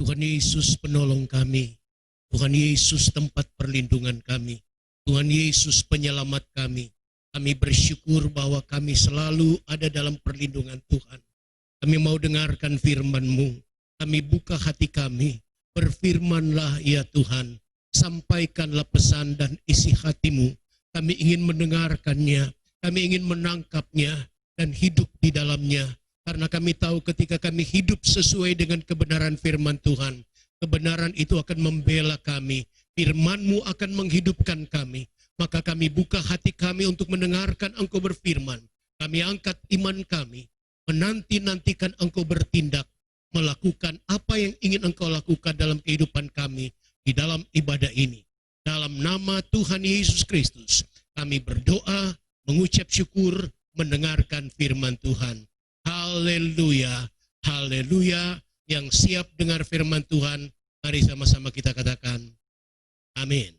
Tuhan Yesus penolong kami. Tuhan Yesus tempat perlindungan kami. Tuhan Yesus penyelamat kami. Kami bersyukur bahwa kami selalu ada dalam perlindungan Tuhan. Kami mau dengarkan firman-Mu. Kami buka hati kami. Berfirmanlah ya Tuhan. Sampaikanlah pesan dan isi hati-Mu. Kami ingin mendengarkannya. Kami ingin menangkapnya dan hidup di dalamnya. Karena kami tahu ketika kami hidup sesuai dengan kebenaran firman Tuhan, kebenaran itu akan membela kami. Firman-Mu akan menghidupkan kami. Maka kami buka hati kami untuk mendengarkan Engkau berfirman. Kami angkat iman kami, menanti-nantikan Engkau bertindak, melakukan apa yang ingin Engkau lakukan dalam kehidupan kami, di dalam ibadah ini. Dalam nama Tuhan Yesus Kristus, kami berdoa, mengucap syukur, mendengarkan firman Tuhan. Haleluya, haleluya. Yang siap dengar firman Tuhan, mari sama-sama kita katakan amin.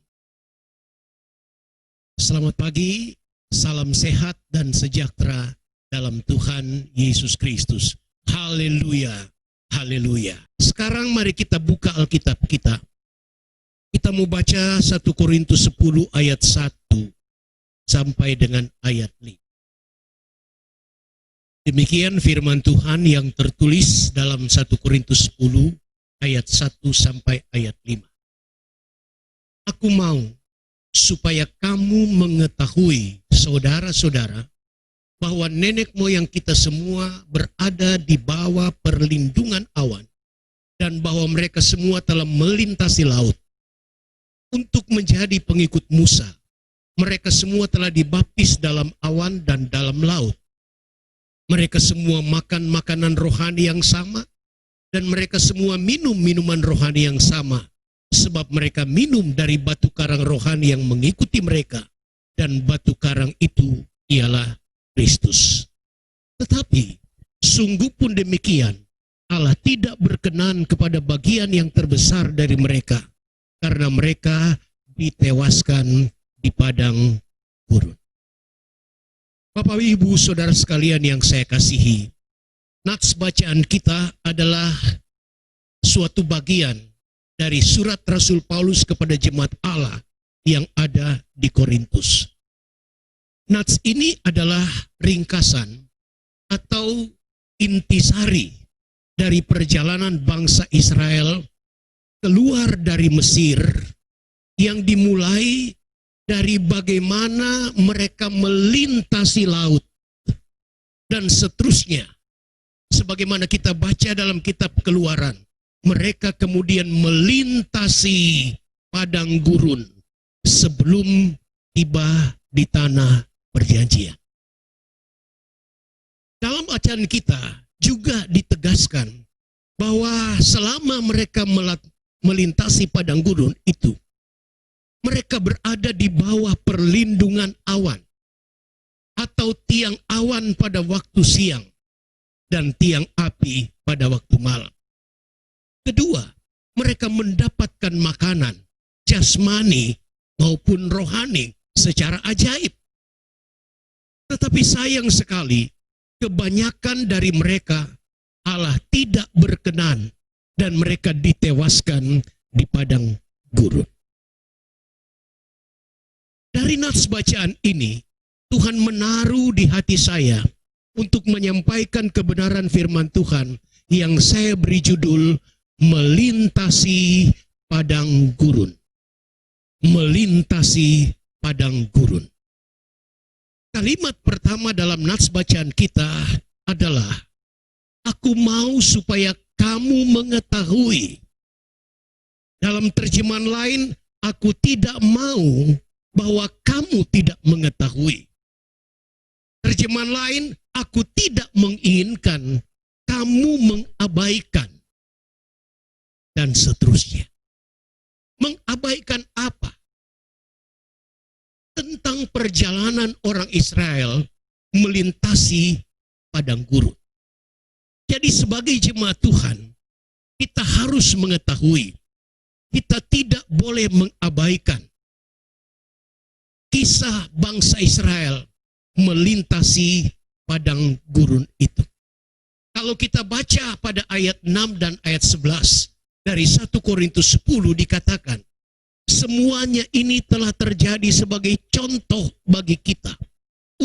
Selamat pagi, salam sehat dan sejahtera dalam Tuhan Yesus Kristus. Haleluya, haleluya. Sekarang mari kita buka Alkitab kita. Kita mau baca 1 Korintus 10 ayat 1 sampai dengan ayat 5. Demikian firman Tuhan yang tertulis dalam 1 Korintus 10 ayat 1 sampai ayat 5. Aku mau supaya kamu mengetahui, saudara-saudara, bahwa nenek moyang kita semua berada di bawah perlindungan awan, dan bahwa mereka semua telah melintasi laut untuk menjadi pengikut Musa. Mereka semua telah dibaptis dalam awan dan dalam laut. Mereka semua makan makanan rohani yang sama, dan mereka semua minum minuman rohani yang sama, sebab mereka minum dari batu karang rohani yang mengikuti mereka, dan batu karang itu ialah Kristus. Tetapi sungguh pun demikian, Allah tidak berkenan kepada bagian yang terbesar dari mereka, karena mereka ditewaskan di padang gurun. Bapak, Ibu, Saudara sekalian yang saya kasihi, nats bacaan kita adalah suatu bagian dari surat Rasul Paulus kepada jemaat Allah yang ada di Korintus. Nats ini adalah ringkasan atau intisari dari perjalanan bangsa Israel keluar dari Mesir yang dimulai dari bagaimana mereka melintasi laut dan seterusnya. Sebagaimana kita baca dalam kitab Keluaran, mereka kemudian melintasi padang gurun sebelum tiba di tanah perjanjian. Dalam bacaan kita juga ditegaskan bahwa selama mereka melintasi padang gurun itu, mereka berada di bawah perlindungan awan atau tiang awan pada waktu siang dan tiang api pada waktu malam. Kedua, mereka mendapatkan makanan jasmani maupun rohani secara ajaib. Tetapi sayang sekali, kebanyakan dari mereka Allah tidak berkenan dan mereka ditewaskan di padang gurun. Dari nats bacaan ini, Tuhan menaruh di hati saya untuk menyampaikan kebenaran firman Tuhan yang saya beri judul melintasi padang gurun. Melintasi padang gurun. Kalimat pertama dalam nats bacaan kita adalah, aku mau supaya kamu mengetahui. Dalam terjemahan lain, aku tidak mau bahwa kamu tidak mengetahui. Terjemahan lain, aku tidak menginginkan kamu mengabaikan. Dan seterusnya. Mengabaikan apa? Tentang perjalanan orang Israel melintasi padang gurun. Jadi sebagai jemaat Tuhan, kita harus mengetahui, kita tidak boleh mengabaikan kisah bangsa Israel melintasi padang gurun itu. Kalau kita baca pada ayat 6 dan ayat 11, Dari 1 Korintus 10 dikatakan, semuanya ini telah terjadi sebagai contoh bagi kita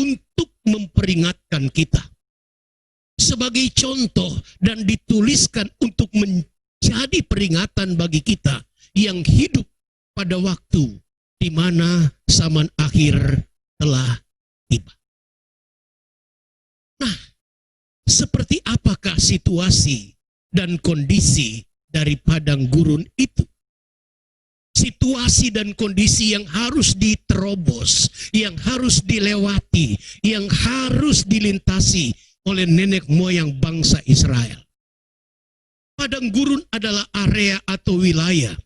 untuk memperingatkan kita. Sebagai contoh dan dituliskan untuk menjadi peringatan bagi kita yang hidup pada waktu di mana zaman akhir telah tiba. Nah, seperti apakah situasi dan kondisi dari padang gurun itu? Situasi dan kondisi yang harus diterobos, yang harus dilewati, yang harus dilintasi oleh nenek moyang bangsa Israel. Padang gurun adalah area atau wilayah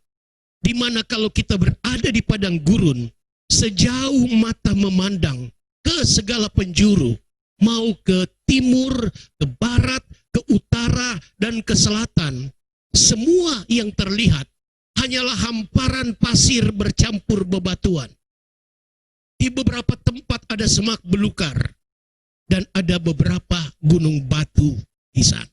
di mana kalau kita berada di padang gurun, sejauh mata memandang ke segala penjuru, mau ke timur, ke barat, ke utara, dan ke selatan, semua yang terlihat hanyalah hamparan pasir bercampur bebatuan. Di beberapa tempat ada semak belukar dan ada beberapa gunung batu di sana.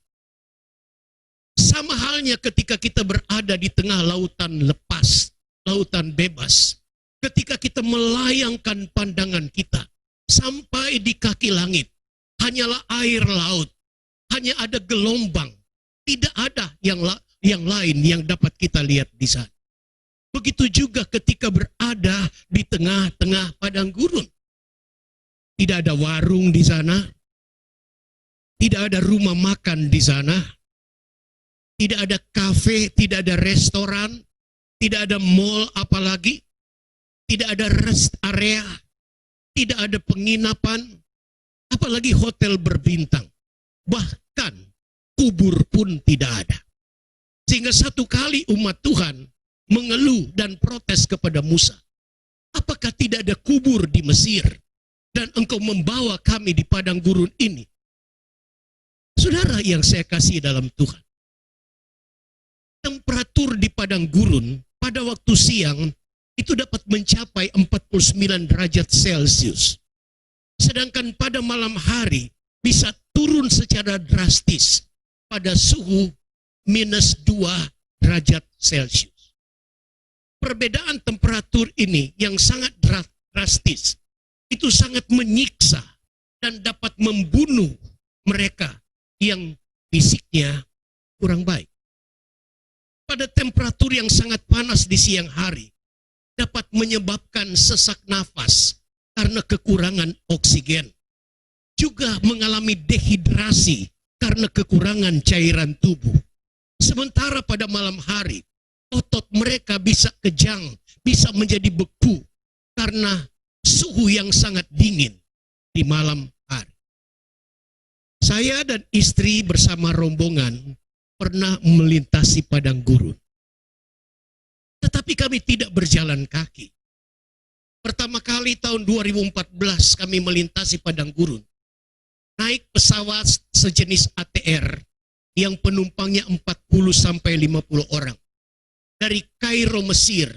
Sama halnya ketika kita berada di tengah lautan lepas, lautan bebas. Ketika kita melayangkan pandangan kita sampai di kaki langit, hanyalah air laut, hanya ada gelombang, tidak ada yang lain yang dapat kita lihat di sana. Begitu juga ketika berada di tengah-tengah padang gurun. Tidak ada warung di sana, tidak ada rumah makan di sana, tidak ada kafe, tidak ada restoran, tidak ada mall apalagi, tidak ada rest area, tidak ada penginapan, apalagi hotel berbintang. Bahkan kubur pun tidak ada. Sehingga satu kali umat Tuhan mengeluh dan protes kepada Musa. Apakah tidak ada kubur di Mesir? Dan engkau membawa kami di padang gurun ini. Saudara yang saya kasih dalam Tuhan. Temperatur di padang gurun pada waktu siang itu dapat mencapai 49 derajat Celcius. Sedangkan pada malam hari bisa turun secara drastis pada suhu minus 2 derajat Celcius. Perbedaan temperatur ini yang sangat drastis itu sangat menyiksa dan dapat membunuh mereka yang fisiknya kurang baik. Pada temperatur yang sangat panas di siang hari dapat menyebabkan sesak nafas karena kekurangan oksigen. Juga mengalami dehidrasi karena kekurangan cairan tubuh. Sementara pada malam hari, otot mereka bisa kejang, bisa menjadi beku karena suhu yang sangat dingin di malam hari. Saya dan istri bersama rombongan pernah melintasi padang gurun. Tetapi kami tidak berjalan kaki. Pertama kali tahun 2014 kami melintasi padang gurun. Naik pesawat sejenis ATR yang penumpangnya 40-50 orang. Dari Kairo, Mesir,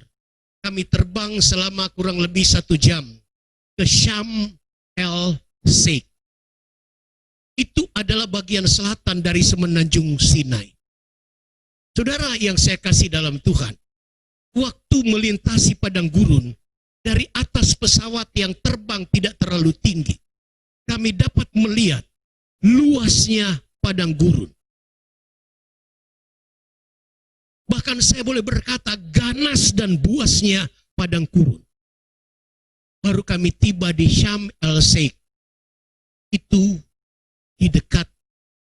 kami terbang selama kurang lebih 1 jam ke Syam El Sheikh. Itu adalah bagian selatan dari semenanjung Sinai. Saudara yang saya kasih dalam Tuhan, waktu melintasi padang gurun, dari atas pesawat yang terbang tidak terlalu tinggi, kami dapat melihat luasnya padang gurun. Bahkan saya boleh berkata ganas dan buasnya padang gurun. Baru kami tiba di Syam El Sheikh. Itu di dekat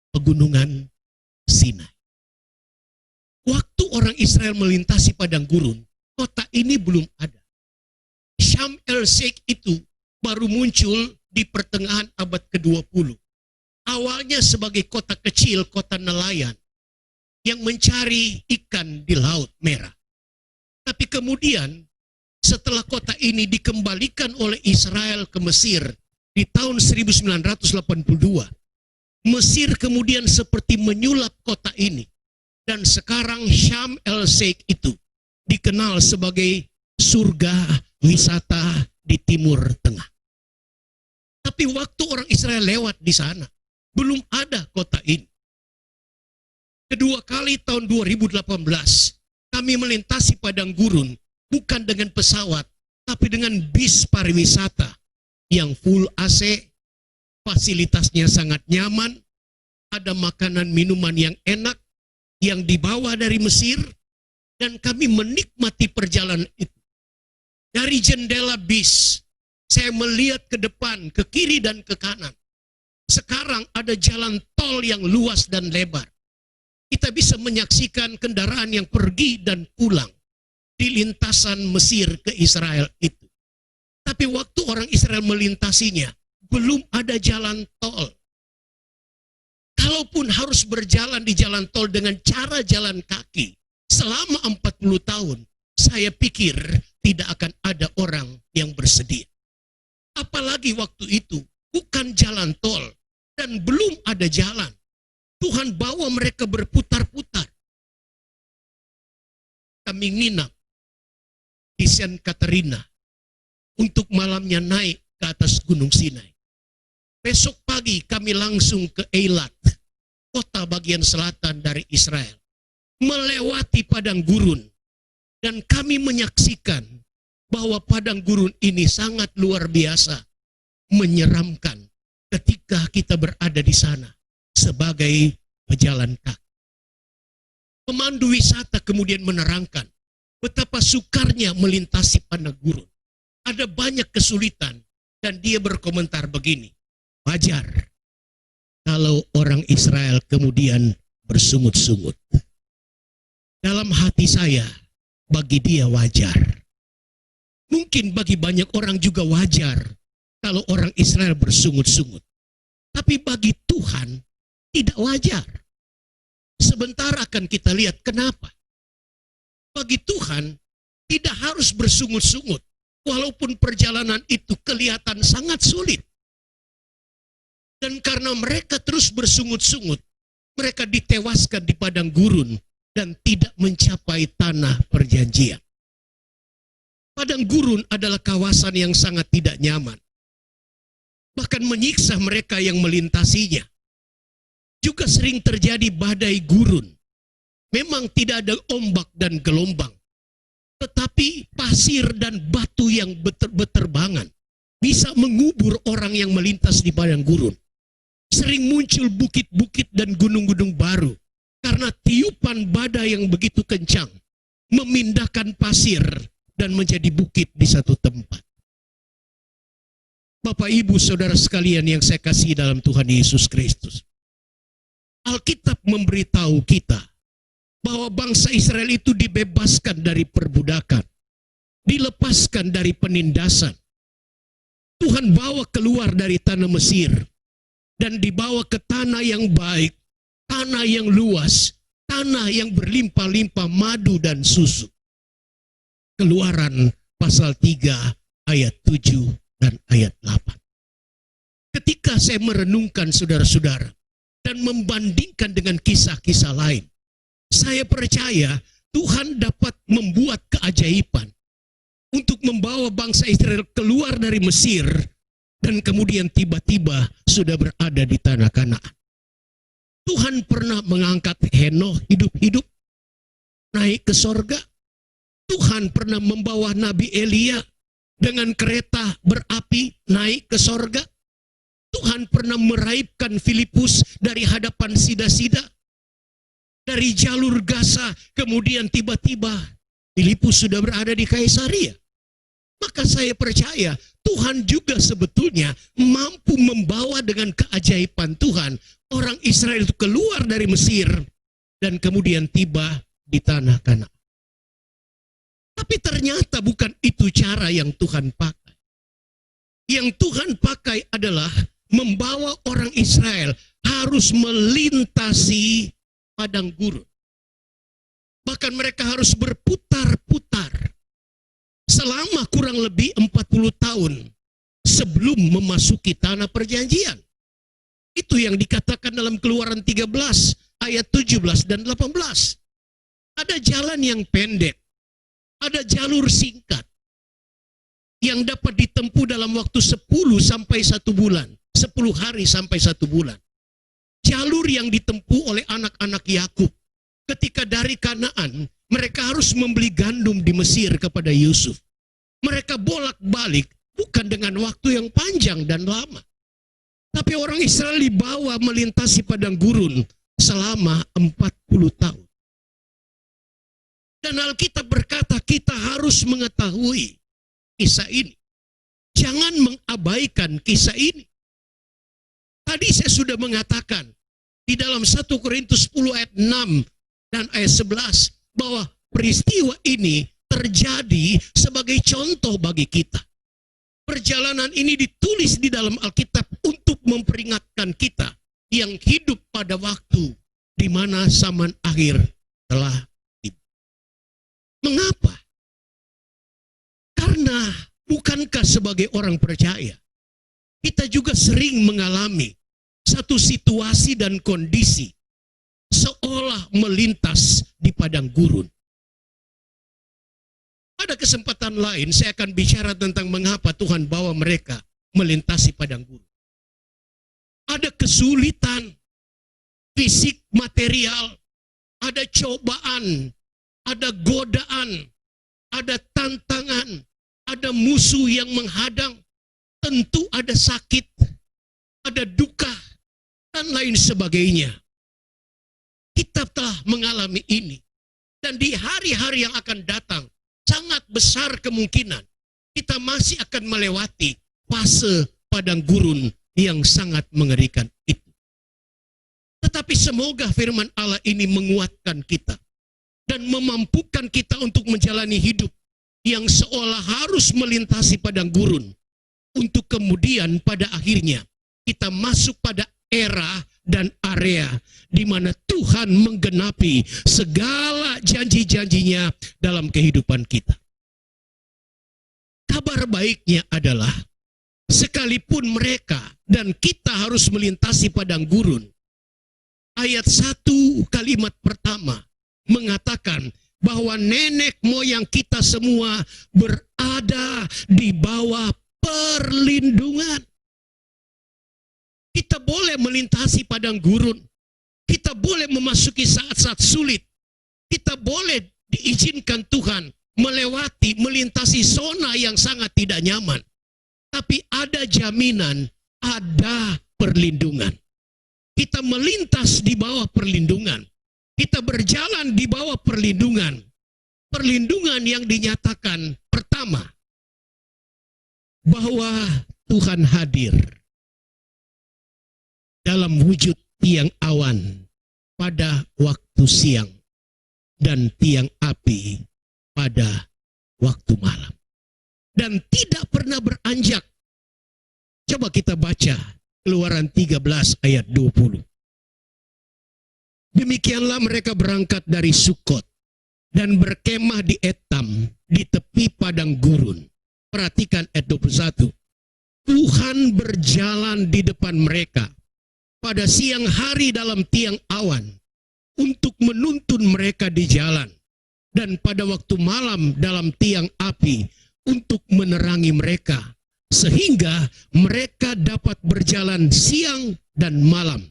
pegunungan Sinai. Waktu orang Israel melintasi padang gurun, kota ini belum ada. Syam El Sheikh itu baru muncul di pertengahan abad ke-20. Awalnya sebagai kota kecil, kota nelayan yang mencari ikan di Laut Merah. Tapi kemudian setelah kota ini dikembalikan oleh Israel ke Mesir di tahun 1982, Mesir kemudian seperti menyulap kota ini. Dan sekarang Syam El Sheikh itu dikenal sebagai surga wisata di Timur Tengah. Tapi waktu orang Israel lewat di sana, belum ada kota ini. Kedua kali tahun 2018, kami melintasi padang gurun, bukan dengan pesawat, tapi dengan bis pariwisata yang full AC, fasilitasnya sangat nyaman, ada makanan minuman yang enak, yang dibawa dari Mesir, dan kami menikmati perjalanan itu. Dari jendela bis, saya melihat ke depan, ke kiri dan ke kanan. Sekarang ada jalan tol yang luas dan lebar. Kita bisa menyaksikan kendaraan yang pergi dan pulang di lintasan Mesir ke Israel itu. Tapi waktu orang Israel melintasinya, belum ada jalan tol. Kalaupun harus berjalan di jalan tol dengan cara jalan kaki selama 40 tahun, saya pikir tidak akan ada orang yang bersedia. Apalagi waktu itu bukan jalan tol dan belum ada jalan. Tuhan bawa mereka berputar-putar. Kami nginap di Saint Katerina untuk malamnya naik ke atas Gunung Sinai. Besok pagi kami langsung ke Eilat, kota bagian selatan dari Israel, melewati padang gurun, dan kami menyaksikan bahwa padang gurun ini sangat luar biasa, menyeramkan ketika kita berada di sana sebagai pejalan kaki. Pemandu wisata kemudian menerangkan betapa sukarnya melintasi padang gurun. Ada banyak kesulitan, dan dia berkomentar begini, wajar kalau orang Israel kemudian bersungut-sungut. Dalam hati saya, bagi dia wajar. Mungkin bagi banyak orang juga wajar kalau orang Israel bersungut-sungut. Tapi bagi Tuhan tidak wajar. Sebentar akan kita lihat kenapa. Bagi Tuhan tidak harus bersungut-sungut, walaupun perjalanan itu kelihatan sangat sulit. Dan karena mereka terus bersungut-sungut, mereka ditewaskan di padang gurun dan tidak mencapai tanah perjanjian. Padang gurun adalah kawasan yang sangat tidak nyaman. Bahkan menyiksa mereka yang melintasinya. Juga sering terjadi badai gurun. Memang tidak ada ombak dan gelombang. Tetapi pasir dan batu yang berterbangan bisa mengubur orang yang melintas di padang gurun. Sering muncul bukit-bukit dan gunung-gunung baru karena tiupan badai yang begitu kencang memindahkan pasir dan menjadi bukit di satu tempat. Bapak, Ibu, Saudara sekalian yang saya kasih dalam Tuhan Yesus Kristus, Alkitab memberitahu kita bahwa bangsa Israel itu dibebaskan dari perbudakan, dilepaskan dari penindasan. Tuhan bawa keluar dari tanah Mesir dan dibawa ke tanah yang baik, tanah yang luas, tanah yang berlimpah-limpah madu dan susu. Keluaran pasal 3 ayat 7 dan ayat 8. Ketika saya merenungkan saudara-saudara dan membandingkan dengan kisah-kisah lain, saya percaya Tuhan dapat membuat keajaiban untuk membawa bangsa Israel keluar dari Mesir dan kemudian tiba-tiba sudah berada di tanah Kanaan. Tuhan pernah mengangkat Henokh hidup-hidup naik ke sorga. Tuhan pernah membawa Nabi Elia dengan kereta berapi naik ke sorga. Tuhan pernah meraibkan Filipus dari hadapan sida-sida. Dari jalur Gaza, kemudian tiba-tiba Filipus sudah berada di Kaisaria. Maka saya percaya Tuhan juga sebetulnya mampu membawa dengan keajaiban Tuhan orang Israel itu keluar dari Mesir dan kemudian tiba di tanah Kanaan. Tapi ternyata bukan itu cara yang Tuhan pakai. Yang Tuhan pakai adalah membawa orang Israel harus melintasi padang gurun. Bahkan mereka harus berputar-putar selama kurang lebih 40 tahun sebelum memasuki tanah perjanjian. Itu yang dikatakan dalam Keluaran 13 ayat 17 dan 18. Ada jalan yang pendek, ada jalur singkat yang dapat ditempuh dalam waktu 10 sampai 1 bulan, 10 hari sampai 1 bulan. Jalur yang ditempuh oleh anak-anak Yakub ketika dari Kanaan, mereka harus membeli gandum di Mesir kepada Yusuf. Mereka bolak-balik bukan dengan waktu yang panjang dan lama. Tapi orang Israel dibawa melintasi padang gurun selama 40 tahun. Dan Alkitab berkata kita harus mengetahui kisah ini. Jangan mengabaikan kisah ini. Tadi saya sudah mengatakan di dalam 1 Korintus 10 ayat 6 dan ayat 11 bahwa peristiwa ini terjadi sebagai contoh bagi kita. Perjalanan ini ditulis di dalam Alkitab untuk memperingatkan kita yang hidup pada waktu di mana zaman akhir telah tiba. Mengapa? Karena bukankah sebagai orang percaya, kita juga sering mengalami satu situasi dan kondisi seolah melintas di padang gurun. Pada kesempatan lain saya akan bicara tentang mengapa Tuhan bawa mereka melintasi padang gurun. Ada kesulitan fisik material, ada cobaan, ada godaan, ada tantangan, ada musuh yang menghadang, tentu ada sakit, ada duka, dan lain sebagainya. Kita telah mengalami ini. Dan di hari-hari yang akan datang, sangat besar kemungkinan kita masih akan melewati fase padang gurun yang sangat mengerikan itu. Tetapi semoga firman Allah ini menguatkan kita dan memampukan kita untuk menjalani hidup yang seolah harus melintasi padang gurun, untuk kemudian pada akhirnya kita masuk pada era dan area di mana Tuhan menggenapi segala janji-janjinya dalam kehidupan kita. Kabar baiknya adalah sekalipun mereka dan kita harus melintasi padang gurun, ayat 1 kalimat pertama mengatakan bahwa nenek moyang kita semua berada di bawah perlindungan. Kita boleh melintasi padang gurun. Kita boleh memasuki saat-saat sulit. Kita boleh diizinkan Tuhan melintasi zona yang sangat tidak nyaman. Tapi ada jaminan, ada perlindungan. Kita melintas di bawah perlindungan. Kita berjalan di bawah perlindungan. Perlindungan yang dinyatakan pertama, bahwa Tuhan hadir dalam wujud tiang awan pada waktu siang dan tiang api pada waktu malam. Dan tidak pernah beranjak. Coba kita baca Keluaran 13 ayat 20. Demikianlah mereka berangkat dari Sukot dan berkemah di Etam di tepi padang gurun. Perhatikan ayat 21. Tuhan berjalan di depan mereka pada siang hari dalam tiang awan untuk menuntun mereka di jalan, dan pada waktu malam dalam tiang api untuk menerangi mereka, sehingga mereka dapat berjalan siang dan malam.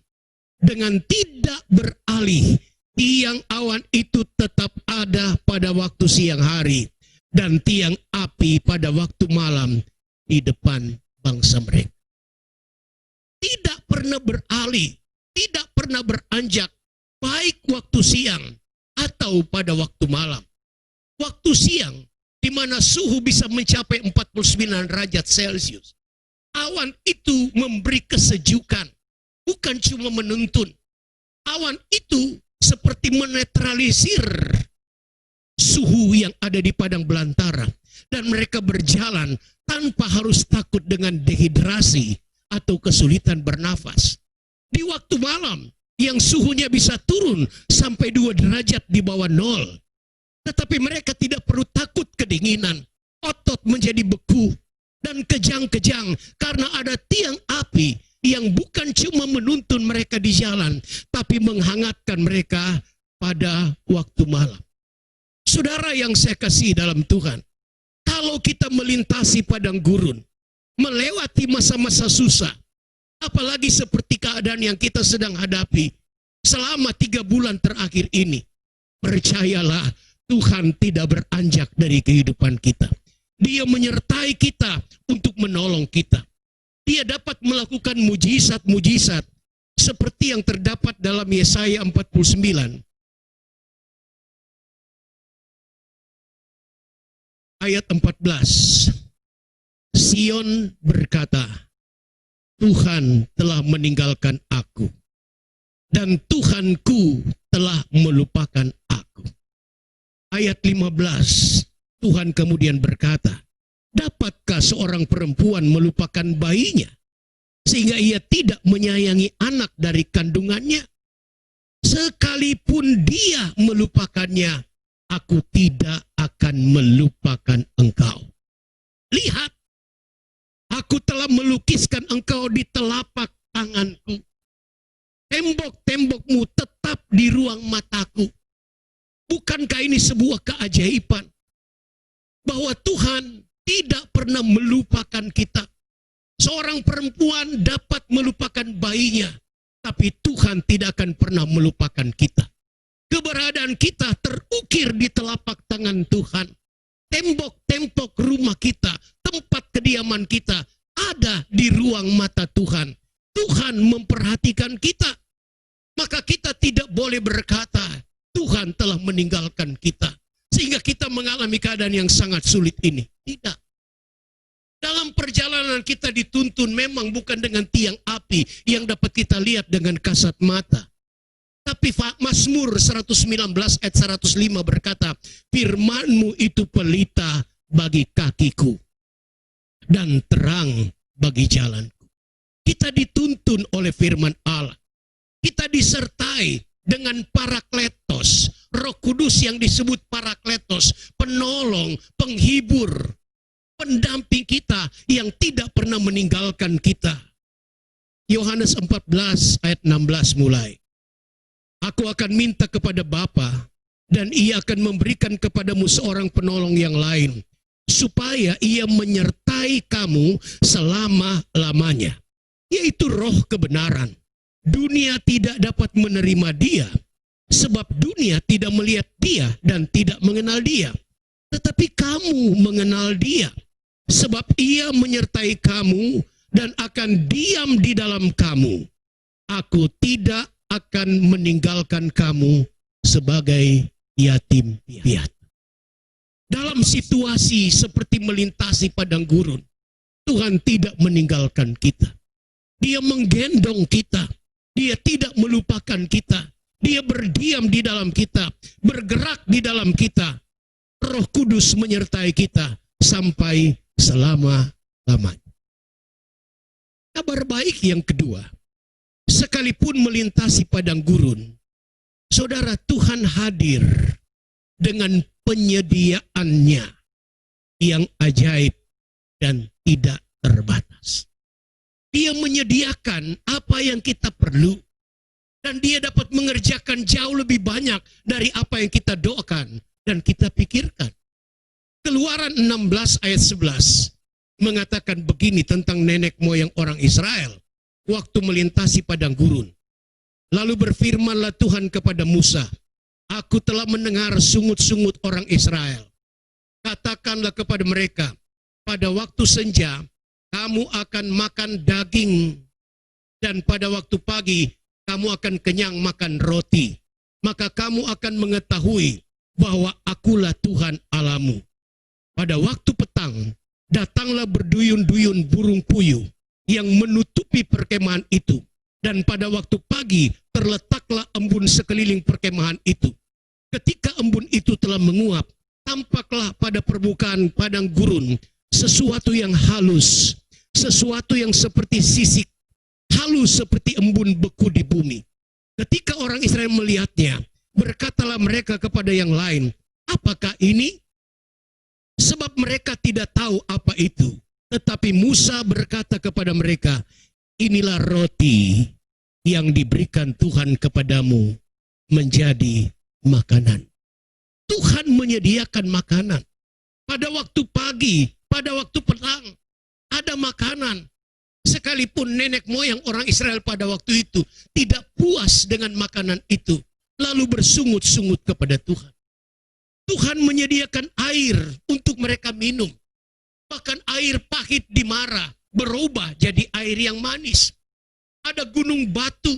Dengan tidak beralih, tiang awan itu tetap ada pada waktu siang hari, dan tiang api pada waktu malam di depan bangsa mereka. Tidak pernah beralih, tidak pernah beranjak, baik waktu siang atau pada waktu malam. Waktu siang, di mana suhu bisa mencapai 49 derajat Celcius. Awan itu memberi kesejukan, bukan cuma menuntun. Awan itu seperti menetralisir suhu yang ada di padang belantara. Dan mereka berjalan tanpa harus takut dengan dehidrasi atau kesulitan bernafas. Di waktu malam yang suhunya bisa turun sampai 2 derajat di bawah 0. Tetapi mereka tidak perlu takut kedinginan. Otot menjadi beku dan kejang-kejang karena ada tiang api yang bukan cuma menuntun mereka di jalan, tapi menghangatkan mereka pada waktu malam. Saudara yang saya kasih dalam Tuhan, kalau kita melintasi padang gurun, melewati masa-masa susah, apalagi seperti keadaan yang kita sedang hadapi selama 3 bulan terakhir ini, Percayalah, Tuhan tidak beranjak dari kehidupan kita. Dia menyertai kita untuk menolong kita. Dia dapat melakukan mujizat-mujizat seperti yang terdapat dalam Yesaya 49. Ayat 14. Sion berkata, Tuhan telah meninggalkan aku, dan Tuhanku telah melupakan aku. Ayat 15, Tuhan kemudian berkata, dapatkah seorang perempuan melupakan bayinya, sehingga ia tidak menyayangi anak dari kandungannya? Sekalipun dia melupakannya, aku tidak akan melupakan engkau. Lihat, aku telah melukiskan engkau di telapak tanganku. Tembok-tembokmu tetap di ruang mataku. Bukankah ini sebuah keajaiban? Bahwa Tuhan tidak pernah melupakan kita. Seorang perempuan dapat melupakan bayinya, tapi Tuhan tidak akan pernah melupakan kita. Keberadaan kita terukir di telapak tangan Tuhan. Tembok-tembok rumah kita, tempat kediaman kita ada di ruang mata Tuhan. Tuhan memperhatikan kita. Maka kita tidak boleh berkata, Tuhan telah meninggalkan kita, sehingga kita mengalami keadaan yang sangat sulit ini. Tidak. Dalam perjalanan kita dituntun memang bukan dengan tiang api yang dapat kita lihat dengan kasat mata. Tapi Mazmur 119 ayat 105 berkata, firman-Mu itu pelita bagi kakiku dan terang bagi jalanku. Kita dituntun oleh firman Allah. Kita disertai dengan Parakletos, Roh Kudus yang disebut Parakletos, penolong, penghibur, pendamping kita yang tidak pernah meninggalkan kita. Yohanes 14 ayat 16 mulai. Aku akan minta kepada Bapa, dan ia akan memberikan kepadamu seorang penolong yang lain, supaya ia menyertai kamu selama-lamanya, yaitu Roh kebenaran. Dunia tidak dapat menerima dia, sebab dunia tidak melihat dia dan tidak mengenal dia. Tetapi kamu mengenal dia, sebab ia menyertai kamu dan akan diam di dalam kamu. Aku tidak akan meninggalkan kamu sebagai yatim piatu. Dalam situasi seperti melintasi padang gurun, Tuhan tidak meninggalkan kita. Dia menggendong kita. Dia tidak melupakan kita. Dia berdiam di dalam kita, bergerak di dalam kita. Roh Kudus menyertai kita sampai selama-lamanya. Kabar baik yang kedua, sekalipun melintasi padang gurun, saudara, Tuhan hadir dengan penyediaannya yang ajaib dan tidak terbatas. Dia menyediakan apa yang kita perlu, dan dia dapat mengerjakan jauh lebih banyak dari apa yang kita doakan dan kita pikirkan. Keluaran 16 ayat 11 mengatakan begini tentang nenek moyang orang Israel waktu melintasi padang gurun. Lalu berfirmanlah Tuhan kepada Musa, aku telah mendengar sungut-sungut orang Israel. Katakanlah kepada mereka, pada waktu senja kamu akan makan daging, dan pada waktu pagi kamu akan kenyang makan roti. Maka kamu akan mengetahui bahwa akulah Tuhan Allahmu. Pada waktu petang datanglah berduyun-duyun burung puyuh yang menutupi perkemahan itu. Dan pada waktu pagi terletaklah embun sekeliling perkemahan itu. Ketika embun itu telah menguap, tampaklah pada permukaan padang gurun sesuatu yang halus, sesuatu yang seperti sisik, halus seperti embun beku di bumi. Ketika orang Israel melihatnya, berkatalah mereka kepada yang lain, apakah ini? Sebab mereka tidak tahu apa itu. Tetapi Musa berkata kepada mereka, inilah roti yang diberikan Tuhan kepadamu menjadi makanan. Tuhan menyediakan makanan. Pada waktu pagi, pada waktu petang, ada makanan. Sekalipun nenek moyang orang Israel pada waktu itu tidak puas dengan makanan itu, lalu bersungut-sungut kepada Tuhan. Tuhan menyediakan air untuk mereka minum. Bahkan air pahit di Mara berubah jadi air yang manis. Ada gunung batu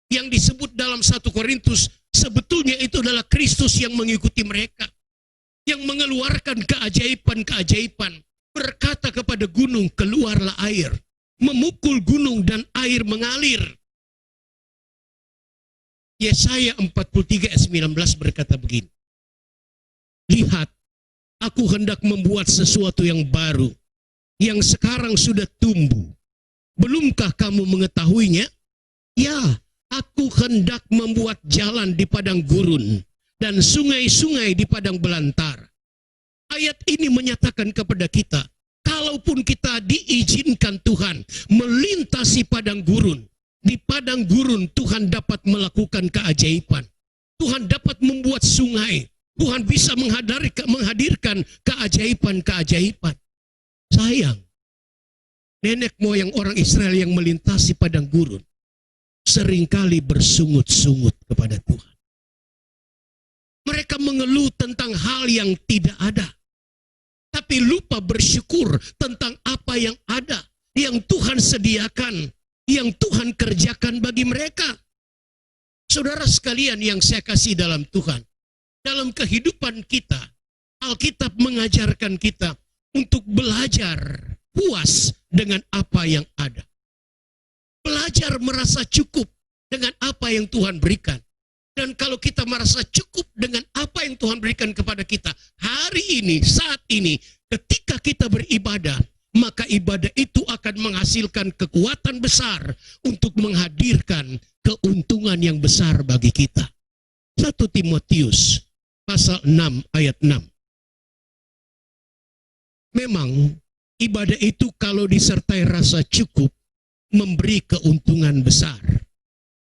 yang disebut dalam 1 Korintus, sebetulnya itu adalah Kristus yang mengikuti mereka. Yang mengeluarkan keajaiban-keajaiban. Berkata kepada gunung, keluarlah air. Memukul gunung dan air mengalir. Yesaya 43 ayat 19 berkata begini. Lihat, aku hendak membuat sesuatu yang baru, yang sekarang sudah tumbuh. Belumkah kamu mengetahuinya? Ya, aku hendak membuat jalan di padang gurun, dan sungai-sungai di padang belantara. Ayat ini menyatakan kepada kita, kalaupun kita diizinkan Tuhan melintasi padang gurun, di padang gurun Tuhan dapat melakukan keajaiban. Tuhan dapat membuat sungai. Tuhan bisa menghadirkan keajaiban-keajaiban. Sayang, nenek moyang orang Israel yang melintasi padang gurun seringkali bersungut-sungut kepada Tuhan. Mereka mengeluh tentang hal yang tidak ada, tapi lupa bersyukur tentang apa yang ada, yang Tuhan sediakan, yang Tuhan kerjakan bagi mereka. Saudara sekalian yang saya kasih dalam Tuhan, dalam kehidupan kita, Alkitab mengajarkan kita untuk belajar puas dengan apa yang ada. Belajar merasa cukup dengan apa yang Tuhan berikan. Dan kalau kita merasa cukup dengan apa yang Tuhan berikan kepada kita, hari ini, saat ini, ketika kita beribadah, maka ibadah itu akan menghasilkan kekuatan besar untuk menghadirkan keuntungan yang besar bagi kita. 1 Timotius pasal 6 ayat 6. Memang ibadah itu kalau disertai rasa cukup memberi keuntungan besar.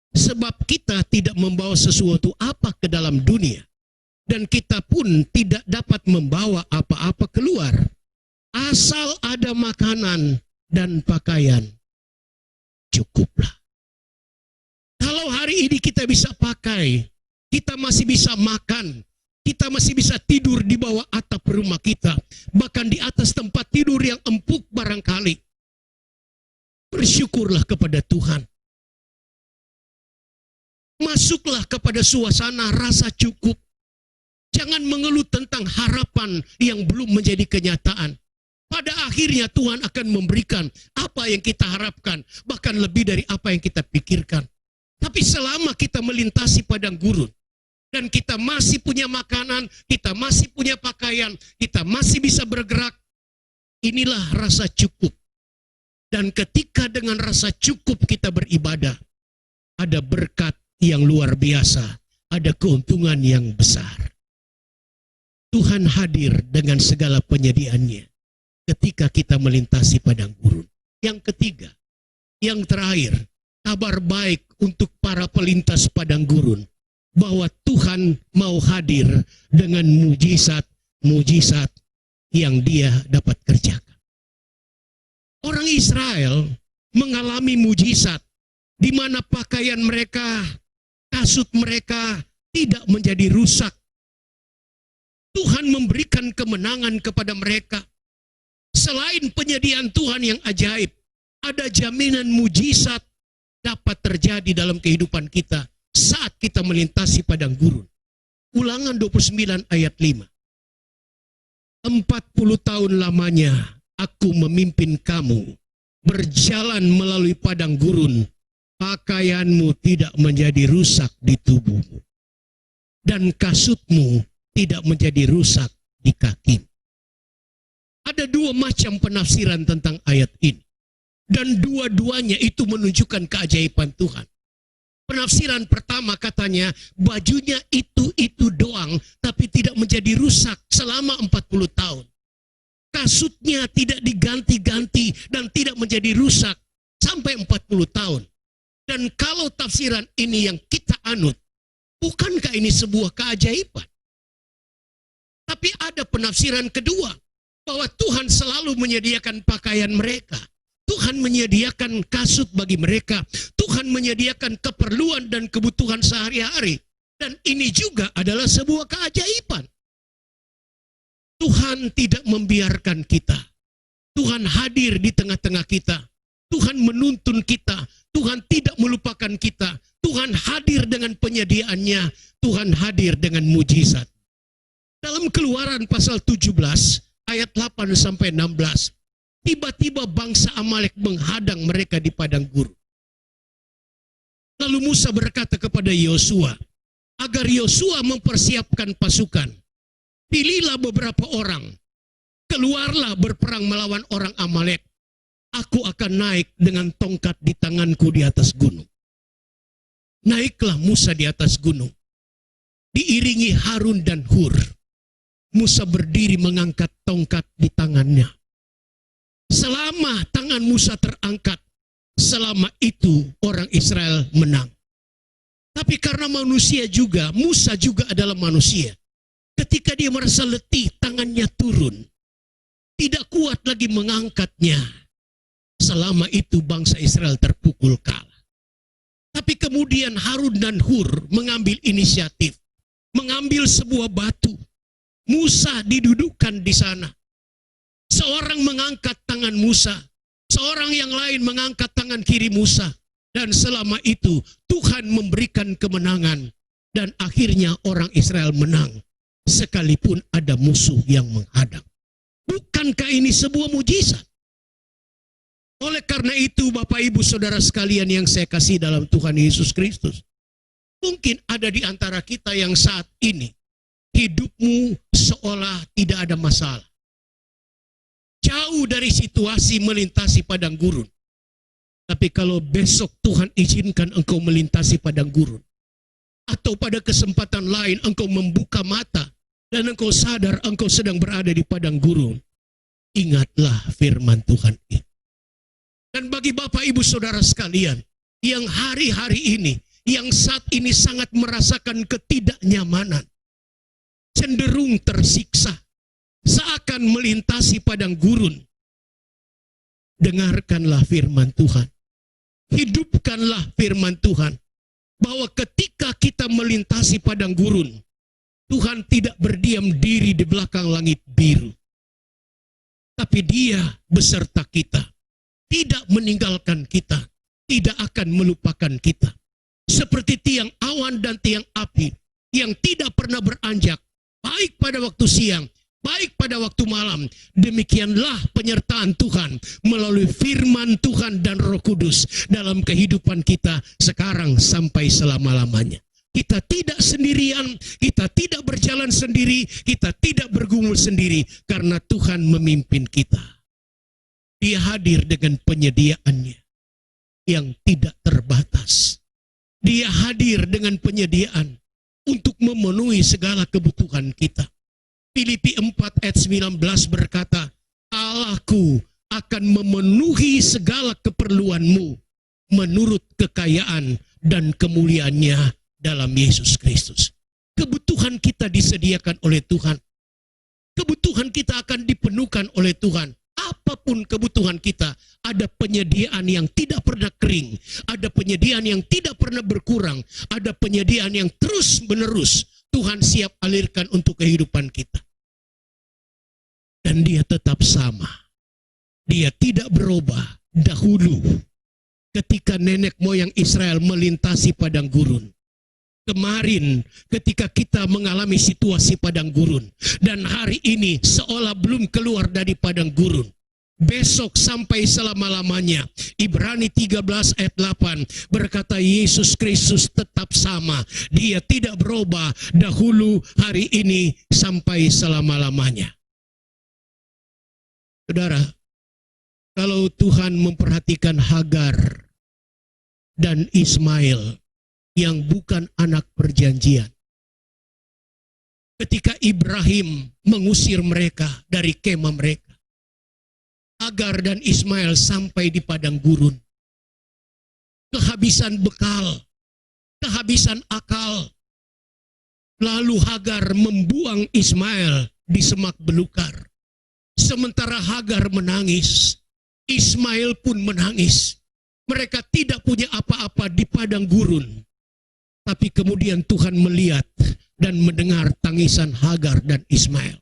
Sebab kita tidak membawa sesuatu apa ke dalam dunia, dan kita pun tidak dapat membawa apa-apa keluar. Asal ada makanan dan pakaian, cukuplah. Kalau hari ini kita bisa pakai, kita masih bisa makan, kita masih bisa tidur di bawah atap rumah kita, bahkan di atas tempat tidur yang empuk barangkali. Bersyukurlah kepada Tuhan. Masuklah kepada suasana rasa cukup. Jangan mengeluh tentang harapan yang belum menjadi kenyataan. Pada akhirnya Tuhan akan memberikan apa yang kita harapkan, bahkan lebih dari apa yang kita pikirkan. Tapi selama kita melintasi padang gurun, dan kita masih punya makanan, kita masih punya pakaian, kita masih bisa bergerak, inilah rasa cukup. Dan ketika dengan rasa cukup kita beribadah, ada berkat yang luar biasa, ada keuntungan yang besar. Tuhan hadir dengan segala penyediaannya ketika kita melintasi padang gurun. Yang ketiga, yang terakhir, kabar baik untuk para pelintas padang gurun, bahwa Tuhan mau hadir dengan mujizat-mujizat yang Dia dapat kerjakan. Orang Israel mengalami mujizat di mana pakaian mereka, kasut mereka tidak menjadi rusak. Tuhan memberikan kemenangan kepada mereka. Selain penyediaan Tuhan yang ajaib, ada jaminan mujizat dapat terjadi dalam kehidupan kita saat kita melintasi padang gurun. Ulangan 29 ayat 5. 40 tahun lamanya aku memimpin kamu berjalan melalui padang gurun. Pakaianmu tidak menjadi rusak di tubuhmu, dan kasutmu tidak menjadi rusak di kakimu. Ada dua macam penafsiran tentang ayat ini, dan dua-duanya itu menunjukkan keajaiban Tuhan. Penafsiran pertama katanya bajunya itu doang, tapi tidak menjadi rusak selama 40 tahun. Kasutnya tidak diganti-ganti dan tidak menjadi rusak sampai 40 tahun. Dan kalau tafsiran ini yang kita anut, bukankah ini sebuah keajaiban? Tapi ada penafsiran kedua, bahwa Tuhan selalu menyediakan pakaian mereka. Tuhan menyediakan kasut bagi mereka. Tuhan menyediakan keperluan dan kebutuhan sehari-hari. Dan ini juga adalah sebuah keajaiban. Tuhan tidak membiarkan kita. Tuhan hadir di tengah-tengah kita. Tuhan menuntun kita. Tuhan tidak melupakan kita. Tuhan hadir dengan penyediaannya. Tuhan hadir dengan mujizat. Dalam Keluaran pasal 17 ayat 8 sampai 16, tiba-tiba bangsa Amalek menghadang mereka di padang gurun. Lalu Musa berkata kepada Yosua, agar Yosua mempersiapkan pasukan. Pilihlah beberapa orang, keluarlah berperang melawan orang Amalek. Aku akan naik dengan tongkat di tanganku di atas gunung. Naiklah Musa di atas gunung, diiringi Harun dan Hur. Musa berdiri mengangkat tongkat di tangannya. Selama tangan Musa terangkat, selama itu orang Israel menang. Tapi karena manusia juga, Musa juga adalah manusia. Ketika dia merasa letih, tangannya turun. Tidak kuat lagi mengangkatnya. Selama itu bangsa Israel terpukul kalah. Tapi kemudian Harun dan Hur mengambil inisiatif. Mengambil sebuah batu. Musa didudukkan di sana. Seorang mengangkat tangan Musa. Seorang yang lain mengangkat tangan kiri Musa. Dan selama itu Tuhan memberikan kemenangan. Dan akhirnya orang Israel menang. Sekalipun ada musuh yang menghadang. Bukankah ini sebuah mujizat? Oleh karena itu Bapak Ibu Saudara sekalian yang saya kasih dalam Tuhan Yesus Kristus. Mungkin ada di antara kita yang saat ini hidupmu seolah tidak ada masalah. Jauh dari situasi melintasi padang gurun. Tapi kalau besok Tuhan izinkan engkau melintasi padang gurun. Atau pada kesempatan lain engkau membuka mata. Dan engkau sadar engkau sedang berada di padang gurun. Ingatlah firman Tuhan itu. Dan bagi Bapak Ibu Saudara sekalian. Yang hari-hari ini. Yang saat ini sangat merasakan ketidaknyamanan. Cenderung tersiksa. Seakan melintasi padang gurun. Dengarkanlah firman Tuhan. Hidupkanlah firman Tuhan. Bahwa ketika kita melintasi padang gurun. Tuhan tidak berdiam diri di belakang langit biru. Tapi Dia beserta kita. Tidak meninggalkan kita. Tidak akan melupakan kita. Seperti tiang awan dan tiang api. Yang tidak pernah beranjak. Baik pada waktu siang, baik pada waktu malam. Demikianlah penyertaan Tuhan melalui firman Tuhan dan Roh Kudus dalam kehidupan kita sekarang sampai selama-lamanya. Kita tidak sendirian, kita tidak berjalan sendiri, kita tidak bergumul sendiri karena Tuhan memimpin kita. Dia hadir dengan penyediaannya yang tidak terbatas. Dia hadir dengan penyediaan untuk memenuhi segala kebutuhan kita. Filipi 4 ayat 19 berkata, Allahku akan memenuhi segala keperluanmu menurut kekayaan dan kemuliaannya dalam Yesus Kristus. Kebutuhan kita disediakan oleh Tuhan. Kebutuhan kita akan dipenuhkan oleh Tuhan. Apapun kebutuhan kita, ada penyediaan yang tidak pernah kering, ada penyediaan yang tidak pernah berkurang, ada penyediaan yang terus menerus Tuhan siap alirkan untuk kehidupan kita. Dan Dia tetap sama. Dia tidak berubah. Dahulu ketika nenek moyang Israel melintasi padang gurun. Kemarin ketika kita mengalami situasi padang gurun. Dan hari ini seolah belum keluar dari padang gurun. Besok sampai selama-lamanya. Ibrani 13 ayat 8 berkata Yesus Kristus tetap sama. Dia tidak berubah dahulu, hari ini, sampai selama-lamanya. Saudara, kalau Tuhan memperhatikan Hagar dan Ismail yang bukan anak perjanjian. Ketika Ibrahim mengusir mereka dari kemah mereka. Hagar dan Ismail sampai di padang gurun. Kehabisan bekal, kehabisan akal. Lalu Hagar membuang Ismail di semak belukar. Sementara Hagar menangis, Ismail pun menangis. Mereka tidak punya apa-apa di padang gurun. Tapi kemudian Tuhan melihat dan mendengar tangisan Hagar dan Ismail.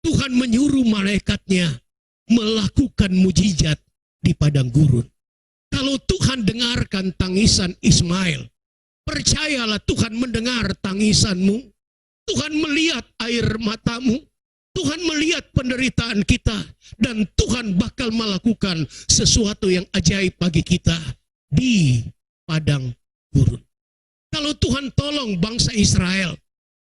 Tuhan menyuruh malaikatnya melakukan mujizat di padang gurun. Kalau Tuhan dengarkan tangisan Ismail, percayalah Tuhan mendengar tangisanmu. Tuhan melihat air matamu. Tuhan melihat penderitaan kita. Dan Tuhan bakal melakukan sesuatu yang ajaib bagi kita di padang gurun. Kalau Tuhan tolong bangsa Israel,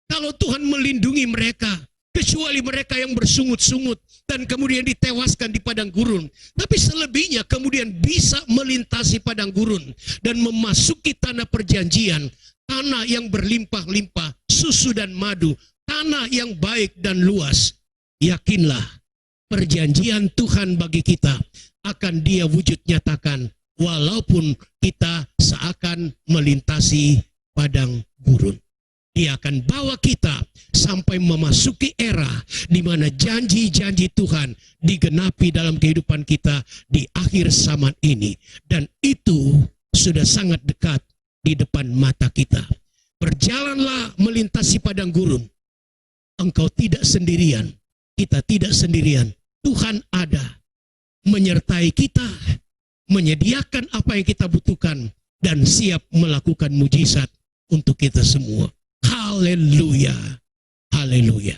kalau Tuhan melindungi mereka, kecuali mereka yang bersungut-sungut dan kemudian ditewaskan di padang gurun. Tapi selebihnya kemudian bisa melintasi padang gurun dan memasuki tanah perjanjian, tanah yang berlimpah-limpah, susu dan madu, tanah yang baik dan luas. Yakinlah, perjanjian Tuhan bagi kita akan Dia wujud nyatakan, walaupun kita seakan melintasi padang gurun. Dia akan bawa kita sampai memasuki era di mana janji-janji Tuhan digenapi dalam kehidupan kita di akhir zaman ini. Dan itu sudah sangat dekat di depan mata kita. Berjalanlah melintasi padang gurun. Engkau tidak sendirian, kita tidak sendirian. Tuhan ada, menyertai kita, menyediakan apa yang kita butuhkan, dan siap melakukan mujizat untuk kita semua. Haleluya, haleluya.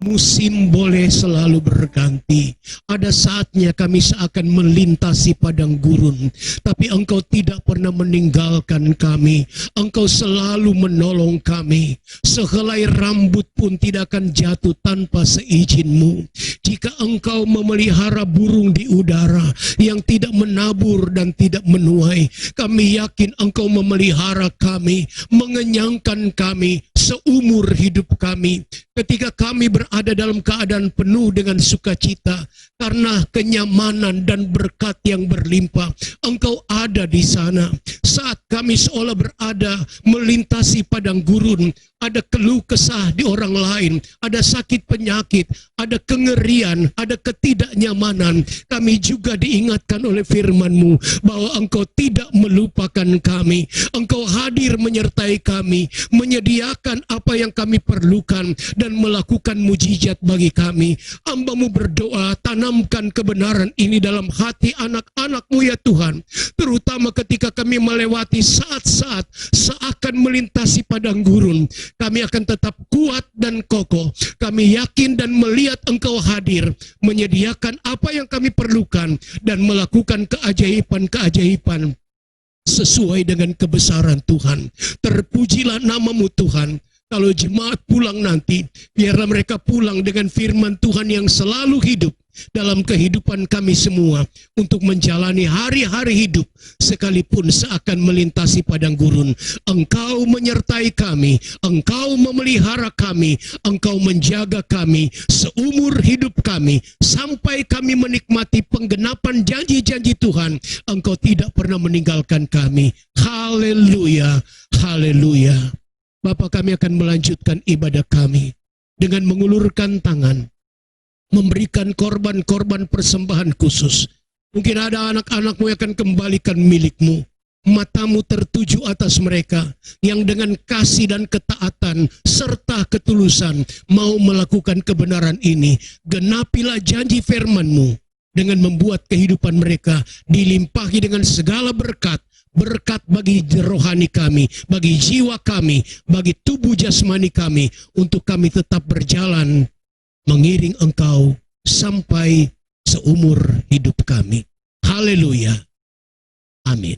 Musim boleh selalu berganti. Ada saatnya kami seakan melintasi padang gurun, tapi Engkau tidak pernah meninggalkan kami. Engkau selalu menolong kami. Sehelai rambut pun tidak akan jatuh tanpa seizin-Mu. Jika Engkau memelihara burung di udara yang tidak menabur dan tidak menuai, kami yakin Engkau memelihara kami, mengenyangkan kami seumur hidup kami. Ketika kami berada dalam keadaan penuh dengan sukacita karena kenyamanan dan berkat yang berlimpah, Engkau ada di sana. Saat kami seolah berada melintasi padang gurun, ada keluh kesah di orang lain, ada sakit penyakit, ada kengerian, ada ketidaknyamanan, kami juga diingatkan oleh firman-Mu bahwa Engkau tidak melupakan kami. Engkau hadir menyertai kami, menyediakan apa yang kami perlukan dan melakukan mujizat bagi kami. Hamba-Mu berdoa, tanamkan kebenaran ini dalam hati anak-anak-Mu ya Tuhan, terutama ketika kami melewati saat-saat seakan melintasi padang gurun. Kami akan tetap kuat dan kokoh. Kami yakin dan melihat Engkau hadir, menyediakan apa yang kami perlukan dan melakukan keajaiban-keajaiban sesuai dengan kebesaran Tuhan. Terpujilah nama-Mu Tuhan. Kalau jemaat pulang nanti, biarlah mereka pulang dengan firman Tuhan yang selalu hidup dalam kehidupan kami semua untuk menjalani hari-hari hidup sekalipun seakan melintasi padang gurun. Engkau menyertai kami, Engkau memelihara kami, Engkau menjaga kami seumur hidup kami sampai kami menikmati penggenapan janji-janji Tuhan. Engkau tidak pernah meninggalkan kami. Haleluya, haleluya. Bapak, kami akan melanjutkan ibadah kami dengan mengulurkan tangan, memberikan korban-korban persembahan khusus. Mungkin ada anak-anak-Mu yang akan kembalikan milik-Mu. Mata-Mu tertuju atas mereka yang dengan kasih dan ketaatan serta ketulusan mau melakukan kebenaran ini. Genapilah janji firman-Mu dengan membuat kehidupan mereka dilimpahi dengan segala berkat. Berkat bagi rohani kami, bagi jiwa kami, bagi tubuh jasmani kami, untuk kami tetap berjalan mengiring Engkau sampai seumur hidup kami. Haleluya. Amin.